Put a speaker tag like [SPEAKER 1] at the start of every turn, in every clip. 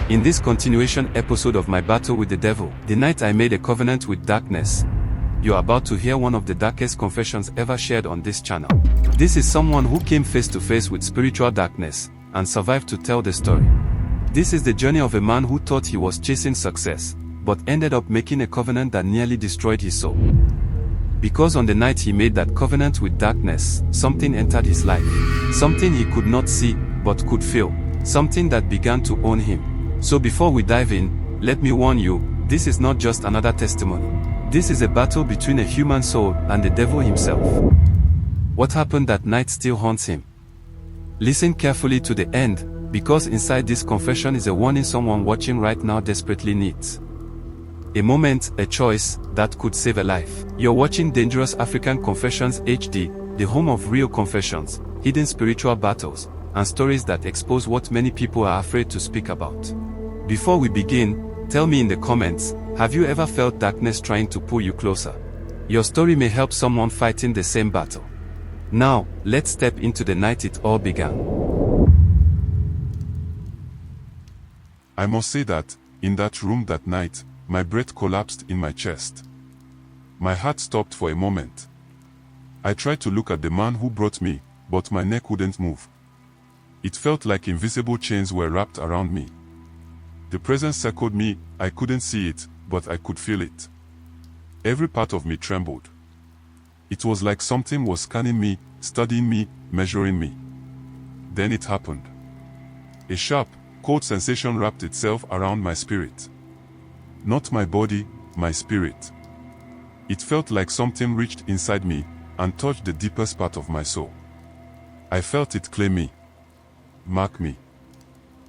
[SPEAKER 1] In this continuation episode of my battle with the devil, the night I made a covenant with darkness, you are about to hear one of the darkest confessions ever shared on this channel. This is someone who came face to face with spiritual darkness, and survived to tell the story. This is the journey of a man who thought he was chasing success, but ended up making a covenant that nearly destroyed his soul. Because on the night he made that covenant with darkness, something entered his life. Something he could not see, but could feel. Something that began to own him. So before we dive in, let me warn you, this is not just another testimony. This is a battle between a human soul and the devil himself. What happened that night still haunts him. Listen carefully to the end, because inside this confession is a warning someone watching right now desperately needs. A moment, a choice, that could save a life. You're watching Dangerous African Confessions HD, the home of real confessions, hidden spiritual battles, and stories that expose what many people are afraid to speak about. Before we begin, tell me in the comments, have you ever felt darkness trying to pull you closer? Your story may help someone fighting the same battle. Now, let's step into the night it all began.
[SPEAKER 2] I must say that, in that room that night, my breath collapsed in my chest. My heart stopped for a moment. I tried to look at the man who brought me, but my neck wouldn't move. It felt like invisible chains were wrapped around me. The presence circled me, I couldn't see it, but I could feel it. Every part of me trembled. It was like something was scanning me, studying me, measuring me. Then it happened. A sharp, cold sensation wrapped itself around my spirit. Not my body, my spirit. It felt like something reached inside me and touched the deepest part of my soul. I felt it claim me, mark me,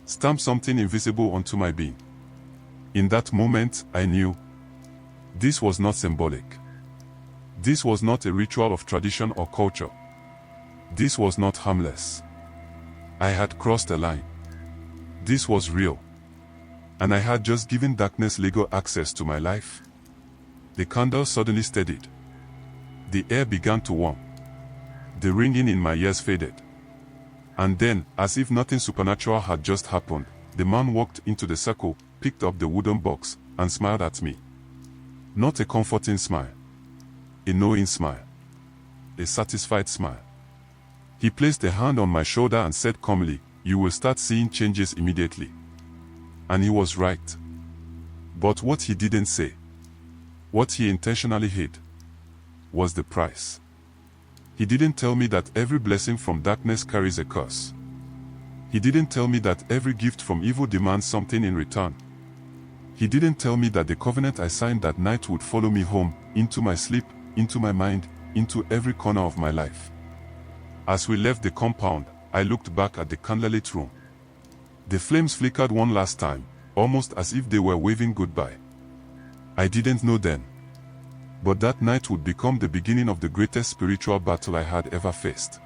[SPEAKER 2] stamp something invisible onto my being. In that moment, I knew this was not symbolic. This was not a ritual of tradition or culture. This was not harmless. I had crossed a line. This was real. And I had just given darkness legal access to my life. The candle suddenly steadied. The air began to warm. The ringing in my ears faded. And then, as if nothing supernatural had just happened, the man walked into the circle, picked up the wooden box, and smiled at me. Not a comforting smile. A knowing smile. A satisfied smile. He placed a hand on my shoulder and said calmly, "You will start seeing changes immediately." And he was right. But what he didn't say, what he intentionally hid, was the price. He didn't tell me that every blessing from darkness carries a curse. He didn't tell me that every gift from evil demands something in return. He didn't tell me that the covenant I signed that night would follow me home, into my sleep, into my mind, into every corner of my life. As we left the compound, I looked back at the candlelit room. The flames flickered one last time, almost as if they were waving goodbye. I didn't know then, but that night would become the beginning of the greatest spiritual battle I had ever faced.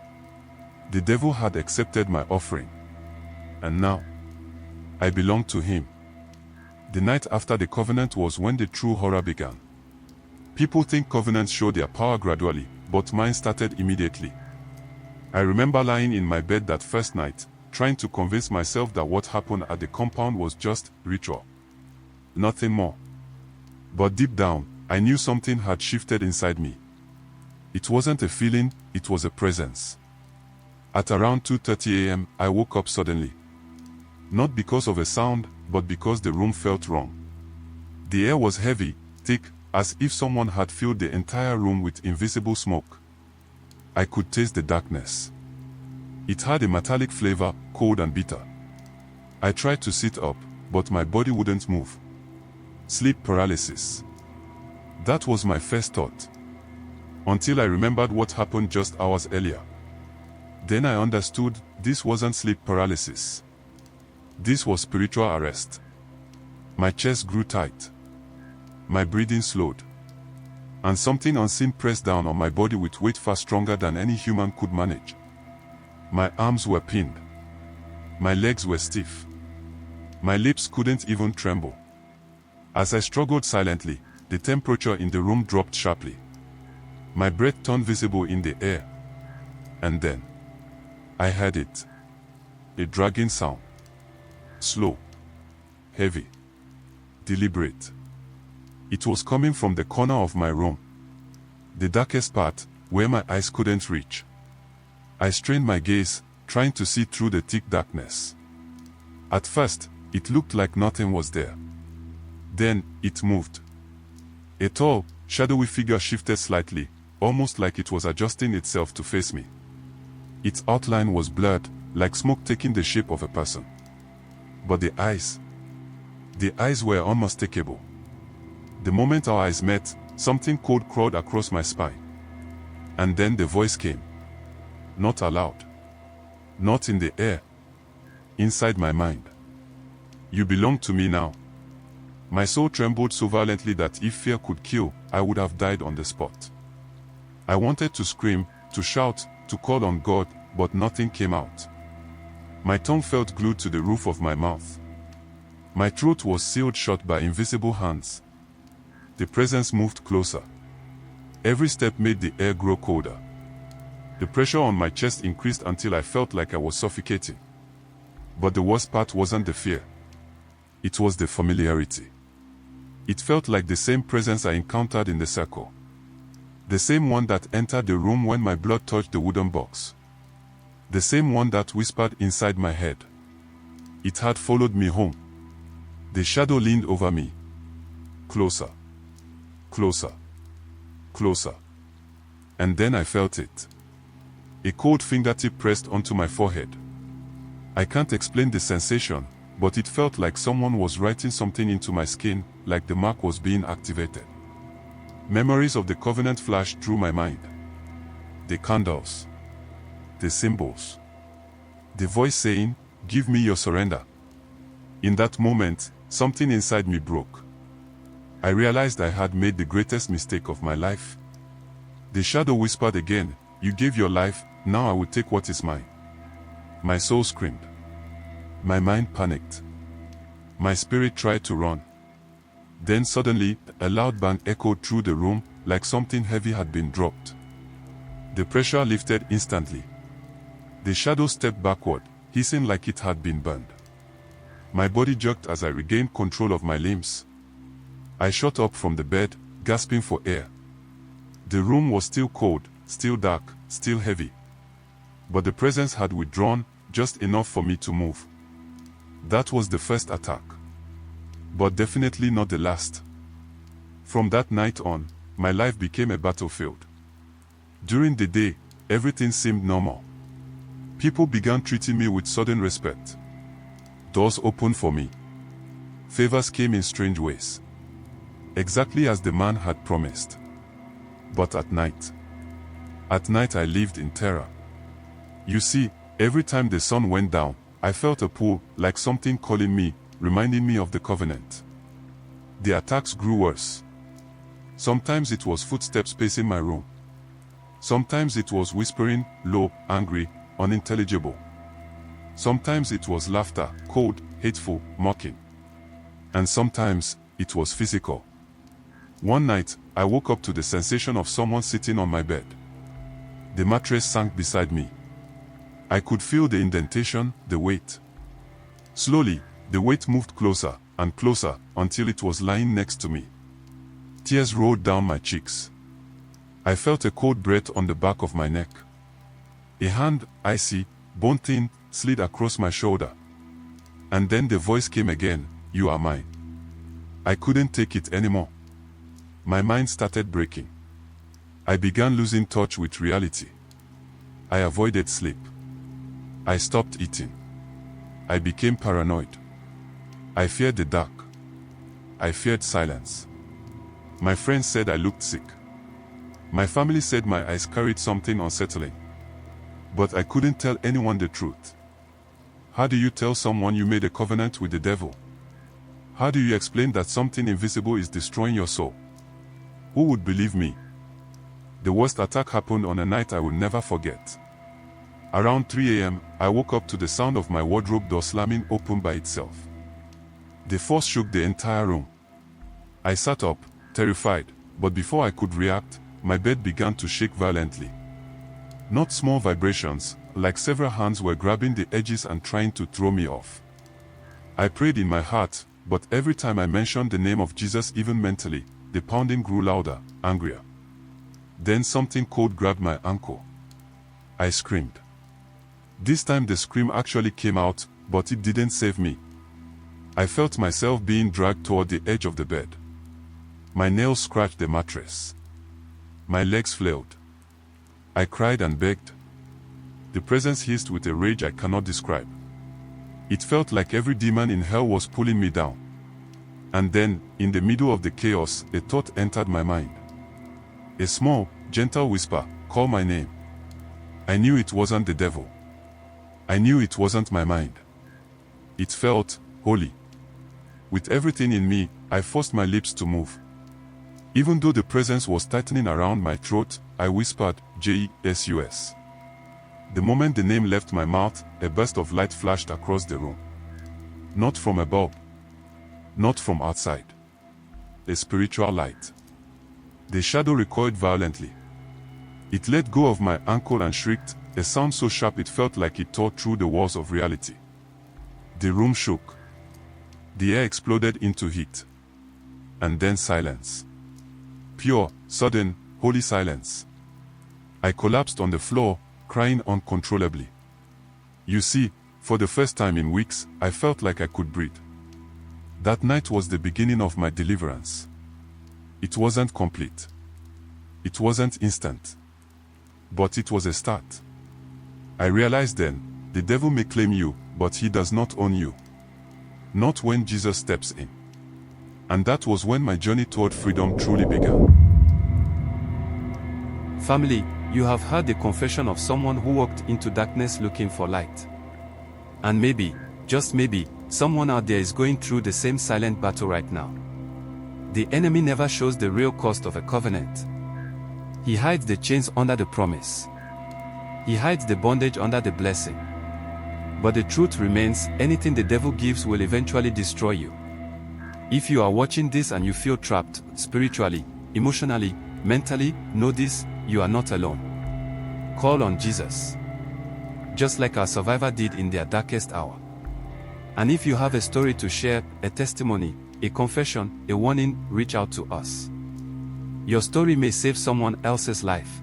[SPEAKER 2] The devil had accepted my offering, and now, I belonged to him. The night after the covenant was when the true horror began. People think covenants show their power gradually, but mine started immediately. I remember lying in my bed that first night, trying to convince myself that what happened at the compound was just ritual. Nothing more. But deep down, I knew something had shifted inside me. It wasn't a feeling, it was a presence. At around 2:30 a.m., I woke up suddenly. Not because of a sound, but because the room felt wrong. The air was heavy, thick, as if someone had filled the entire room with invisible smoke. I could taste the darkness. It had a metallic flavor, cold and bitter. I tried to sit up, but my body wouldn't move. Sleep paralysis. That was my first thought. Until I remembered what happened just hours earlier. Then I understood, this wasn't sleep paralysis. This was spiritual arrest. My chest grew tight. My breathing slowed. And something unseen pressed down on my body with weight far stronger than any human could manage. My arms were pinned. My legs were stiff. My lips couldn't even tremble. As I struggled silently, the temperature in the room dropped sharply. My breath turned visible in the air. And then, I heard it. A dragging sound. Slow. heavy, deliberate. It was coming from the corner of my room, the darkest part, where my eyes couldn't reach. I strained my gaze, trying to see through the thick darkness. At first, it looked like nothing was there. Then, it moved. A tall, shadowy figure shifted slightly, almost like it was adjusting itself to face me. Its outline was blurred, like smoke taking the shape of a person. But the eyes were unmistakable. The moment our eyes met, something cold crawled across my spine. And then the voice came. Not aloud. Not in the air. Inside my mind. You belong to me now. My soul trembled so violently that if fear could kill, I would have died on the spot. I wanted to scream, to shout, to call on God, but nothing came out. My tongue felt glued to the roof of my mouth. My throat was sealed shut by invisible hands. The presence moved closer. Every step made the air grow colder. The pressure on my chest increased until I felt like I was suffocating. But the worst part wasn't the fear. It was the familiarity. It felt like the same presence I encountered in the circle. The same one that entered the room when my blood touched the wooden box. The same one that whispered inside my head. It had followed me home. The shadow leaned over me. Closer. Closer. Closer. And then I felt it. A cold fingertip pressed onto my forehead. I can't explain the sensation, but it felt like someone was writing something into my skin, like the mark was being activated. Memories of the covenant flashed through my mind. The candles. The symbols. The voice saying, "Give me your surrender." In that moment, something inside me broke. I realized I had made the greatest mistake of my life. The shadow whispered again, "You gave your life, now I will take what is mine." My soul screamed. My mind panicked. My spirit tried to run. Then suddenly, a loud bang echoed through the room, like something heavy had been dropped. The pressure lifted instantly. The shadow stepped backward, hissing like it had been burned. My body jerked as I regained control of my limbs. I shot up from the bed, gasping for air. The room was still cold, still dark, still heavy. But the presence had withdrawn, just enough for me to move. That was the first attack. But definitely not the last. From that night on, my life became a battlefield. During the day, everything seemed normal. People began treating me with sudden respect. Doors opened for me. Favors came in strange ways. Exactly as the man had promised. But at night I lived in terror. You see, every time the sun went down, I felt a pull, like something calling me, reminding me of the covenant. The attacks grew worse. Sometimes it was footsteps pacing my room. Sometimes it was whispering, low, angry, unintelligible. Sometimes it was laughter, cold, hateful, mocking. And sometimes, it was physical. One night, I woke up to the sensation of someone sitting on my bed. The mattress sank beside me. I could feel the indentation, the weight. Slowly, the weight moved closer and closer until it was lying next to me. Tears rolled down my cheeks. I felt a cold breath on the back of my neck. A hand, icy, bone-thin, slid across my shoulder. And then the voice came again, "You are mine." I couldn't take it anymore. My mind started breaking. I began losing touch with reality. I avoided sleep. I stopped eating. I became paranoid. I feared the dark. I feared silence. My friends said I looked sick. My family said my eyes carried something unsettling. But I couldn't tell anyone the truth. How do you tell someone you made a covenant with the devil? How do you explain that something invisible is destroying your soul? Who would believe me? The worst attack happened on a night I will never forget. Around 3 a.m., I woke up to the sound of my wardrobe door slamming open by itself. The force shook the entire room. I sat up, terrified, but before I could react, my bed began to shake violently. Not small vibrations, like several hands were grabbing the edges and trying to throw me off. I prayed in my heart, but every time I mentioned the name of Jesus, even mentally, the pounding grew louder, angrier. Then something cold grabbed my ankle. I screamed. This time the scream actually came out, but it didn't save me. I felt myself being dragged toward the edge of the bed. My nails scratched the mattress. My legs flailed. I cried and begged. The presence hissed with a rage I cannot describe. It felt like every demon in hell was pulling me down. And then, in the middle of the chaos, a thought entered my mind. A small, gentle whisper, "Call my name." I knew it wasn't the devil. I knew it wasn't my mind. It felt holy. With everything in me, I forced my lips to move. Even though the presence was tightening around my throat, I whispered, "Jesus." The moment the name left my mouth, a burst of light flashed across the room. Not from above. Not from outside. A spiritual light. The shadow recoiled violently. It let go of my ankle and shrieked, a sound so sharp it felt like it tore through the walls of reality. The room shook. The air exploded into heat. And then silence. Pure, sudden, holy silence. I collapsed on the floor, crying uncontrollably. You see, for the first time in weeks, I felt like I could breathe. That night was the beginning of my deliverance. It wasn't complete. It wasn't instant. But it was a start. I realized then, the devil may claim you, but he does not own you. Not when Jesus steps in. And that was when my journey toward freedom truly began.
[SPEAKER 1] Family, you have heard the confession of someone who walked into darkness looking for light. And maybe, just maybe, someone out there is going through the same silent battle right now. The enemy never shows the real cost of a covenant. He hides the chains under the promise. He hides the bondage under the blessing. But the truth remains, anything the devil gives will eventually destroy you. If you are watching this and you feel trapped, spiritually, emotionally, mentally, know this, you are not alone. Call on Jesus. Just like our survivor did in their darkest hour. And if you have a story to share, a testimony, a confession, a warning, reach out to us. Your story may save someone else's life.